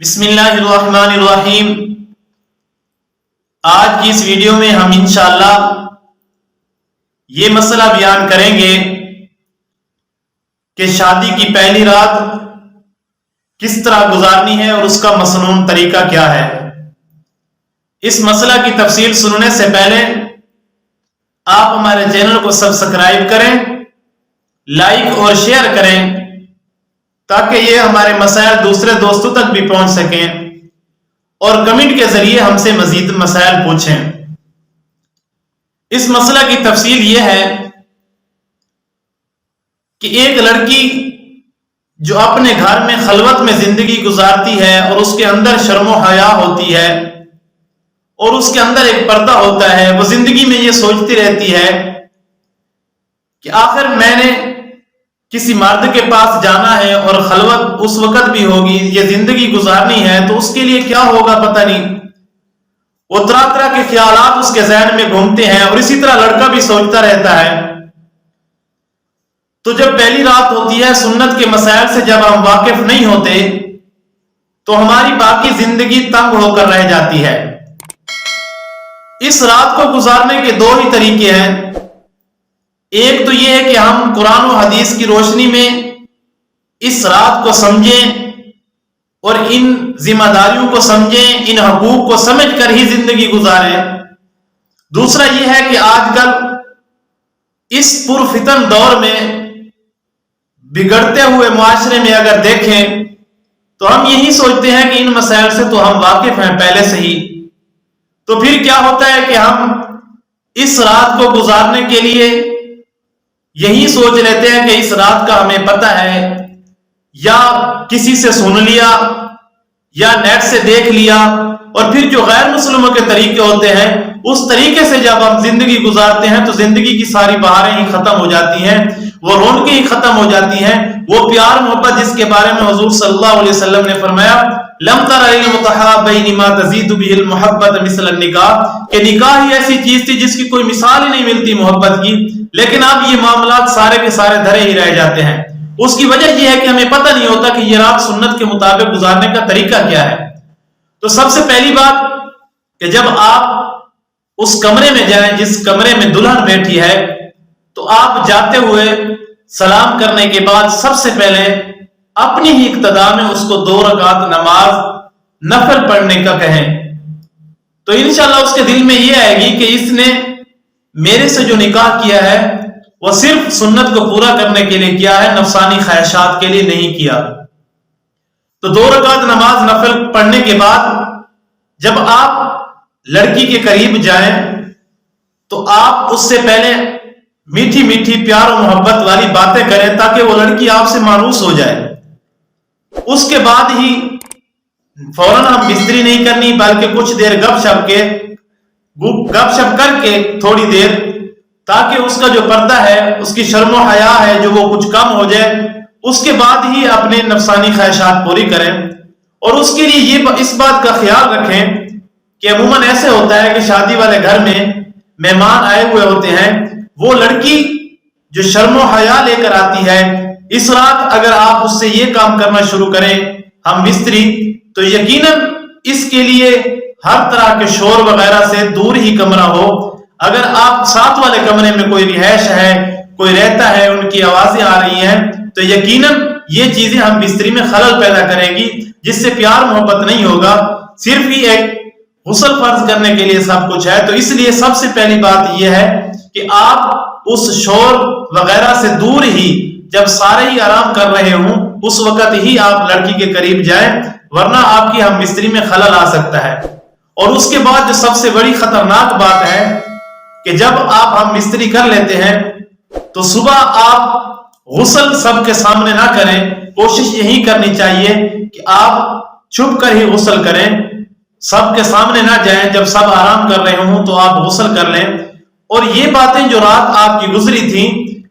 بسم اللہ الرحمن الرحیم۔ آج کی اس ویڈیو میں ہم انشاءاللہ یہ مسئلہ بیان کریں گے کہ شادی کی پہلی رات کس طرح گزارنی ہے اور اس کا مسنون طریقہ کیا ہے۔ اس مسئلہ کی تفصیل سننے سے پہلے آپ ہمارے چینل کو سبسکرائب کریں، لائک اور شیئر کریں تاکہ یہ ہمارے مسائل دوسرے دوستوں تک بھی پہنچ سکیں اور کمنٹ کے ذریعے ہم سے مزید مسائل پوچھیں۔ اس مسئلہ کی تفصیل یہ ہے کہ ایک لڑکی جو اپنے گھر میں خلوت میں زندگی گزارتی ہے اور اس کے اندر شرم و حیا ہوتی ہے اور اس کے اندر ایک پردہ ہوتا ہے، وہ زندگی میں یہ سوچتی رہتی ہے کہ آخر میں نے کسی مرد کے پاس جانا ہے اور خلوت اس وقت بھی ہوگی، یہ زندگی گزارنی ہے تو اس کے لیے کیا ہوگا پتہ نہیں۔ وہ طرح طرح کے خیالات اس کے ذہن میں گھومتے ہیں اور اسی طرح لڑکا بھی سوچتا رہتا ہے۔ تو جب پہلی رات ہوتی ہے، سنت کے مسائل سے جب ہم واقف نہیں ہوتے تو ہماری باقی زندگی تنگ ہو کر رہ جاتی ہے۔ اس رات کو گزارنے کے دو ہی طریقے ہیں۔ ایک تو یہ ہے کہ ہم قرآن و حدیث کی روشنی میں اس رات کو سمجھیں اور ان ذمہ داریوں کو سمجھیں، ان حقوق کو سمجھ کر ہی زندگی گزاریں۔ دوسرا یہ ہے کہ آج کل اس پرفتن دور میں بگڑتے ہوئے معاشرے میں اگر دیکھیں تو ہم یہی سوچتے ہیں کہ ان مسائل سے تو ہم واقف ہیں پہلے سے ہی، تو پھر کیا ہوتا ہے کہ ہم اس رات کو گزارنے کے لیے یہی سوچ لیتے ہیں کہ اس رات کا ہمیں پتہ ہے، یا کسی سے سن لیا یا نیٹ سے دیکھ لیا، اور پھر جو غیر مسلموں کے طریقے ہوتے ہیں اس طریقے سے جب ہم زندگی گزارتے ہیں تو زندگی کی ساری بہاریں ہی ختم ہو جاتی ہیں، وہ رونقیں ہی ختم ہو جاتی ہیں، وہ پیار محبت جس کے بارے میں حضور صلی اللہ علیہ وسلم نے فرمایا لم تر للمتحابین ما تزید به المحبت مثل النکاح، کہ نکاح ہی ایسی چیز تھی جس کی کوئی مثال ہی نہیں ملتی محبت کی، لیکن اب یہ معاملات سارے کے سارے دھرے ہی رہ جاتے ہیں۔ اس کی وجہ یہ ہے کہ ہمیں پتہ نہیں ہوتا کہ یہ رات سنت کے مطابق گزارنے کا طریقہ کیا ہے۔ تو سب سے پہلی بات کہ جب آپ اس کمرے میں جائیں جس کمرے میں دلہن بیٹھی ہے، تو آپ جاتے ہوئے سلام کرنے کے بعد سب سے پہلے اپنی ہی اقتدا میں اس کو 2 رکعت نماز نفل پڑھنے کا کہیں، تو انشاءاللہ اس کے دل میں یہ آئے گی کہ اس نے میرے سے جو نکاح کیا ہے وہ صرف سنت کو پورا کرنے کے لیے کیا ہے، نفسانی خواہشات کے لیے نہیں کیا۔ تو 2 رکعت نماز نفل پڑھنے کے بعد جب آپ لڑکی کے قریب جائیں تو آپ اس سے پہلے میٹھی میٹھی پیار و محبت والی باتیں کریں تاکہ وہ لڑکی آپ سے مانوس ہو جائے۔ اس کے بعد ہی فوراً ہم بستری نہیں کرنی، بلکہ کچھ دیر گپ شپ کر کے تھوڑی دیر، تاکہ اس کا جو پردہ ہے، اس کی شرم و حیا ہے جو وہ کچھ کم ہو جائے، اس کے بعد ہی اپنے نفسانی خواہشات پوری کریں۔ اور اس کے لیے اس بات کا خیال رکھیں کہ عموماً ایسے ہوتا ہے کہ شادی والے گھر میں مہمان آئے ہوئے ہوتے ہیں، وہ لڑکی جو شرم و حیا لے کر آتی ہے، اس رات اگر آپ اس سے یہ کام کرنا شروع کریں ہم بستری، تو یقیناً اس کے لیے ہر طرح کے شور وغیرہ سے دور ہی کمرہ ہو۔ اگر آپ ساتھ والے کمرے میں کوئی رہائش ہے، کوئی رہتا ہے، ان کی آوازیں آ رہی ہیں، تو یقیناً یہ چیزیں ہم بستری میں خلل پیدا کریں گی، جس سے پیار محبت نہیں ہوگا، صرف ہی ایک غسل فرض کرنے کے لیے سب کچھ ہے۔ تو اس لیے سب سے پہلی بات یہ ہے کہ آپ اس شور وغیرہ سے دور ہی، جب سارے ہی آرام کر رہے ہوں اس وقت ہی آپ لڑکی کے قریب جائیں، ورنہ آپ کی ہم بستری میں خلل آ سکتا ہے۔ اور اس کے بعد جو سب سے بڑی خطرناک بات ہے کہ جب آپ ہم بستری کر لیتے ہیں تو صبح آپ غسل سب کے سامنے نہ کریں، کوشش یہی کرنی چاہیے کہ آپ چھپ کر ہی غسل کریں، سب کے سامنے نہ جائیں، جب سب آرام کر رہے ہوں تو آپ غسل کر لیں۔ اور یہ باتیں جو رات آپ کی گزری تھیں،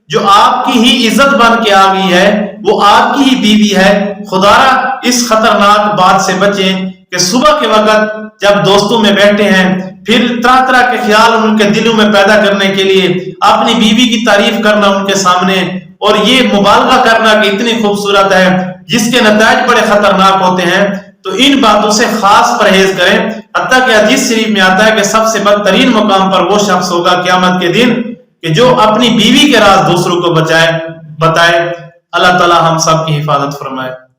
جو آپ کی ہی عزت بن کے آ گئی ہے، وہ آپ کی ہی بیوی ہے، خدا را اس خطرناک بات سے بچیں کہ صبح کے وقت جب دوستوں میں بیٹھے ہیں پھر طرح طرح کے خیال ان کے دلوں میں پیدا کرنے کے لیے اپنی بیوی کی تعریف کرنا ان کے سامنے، اور یہ مبالغہ کرنا کہ اتنی خوبصورت ہے، جس کے نتائج بڑے خطرناک ہوتے ہیں۔ تو ان باتوں سے خاص پرہیز کریں، حتیٰ کہ حدیث شریف میں آتا ہے کہ سب سے بدترین مقام پر وہ شخص ہوگا قیامت کے دن کہ جو اپنی بیوی کے راز دوسروں کو بتائے۔ اللہ تعالی ہم سب کی حفاظت فرمائے۔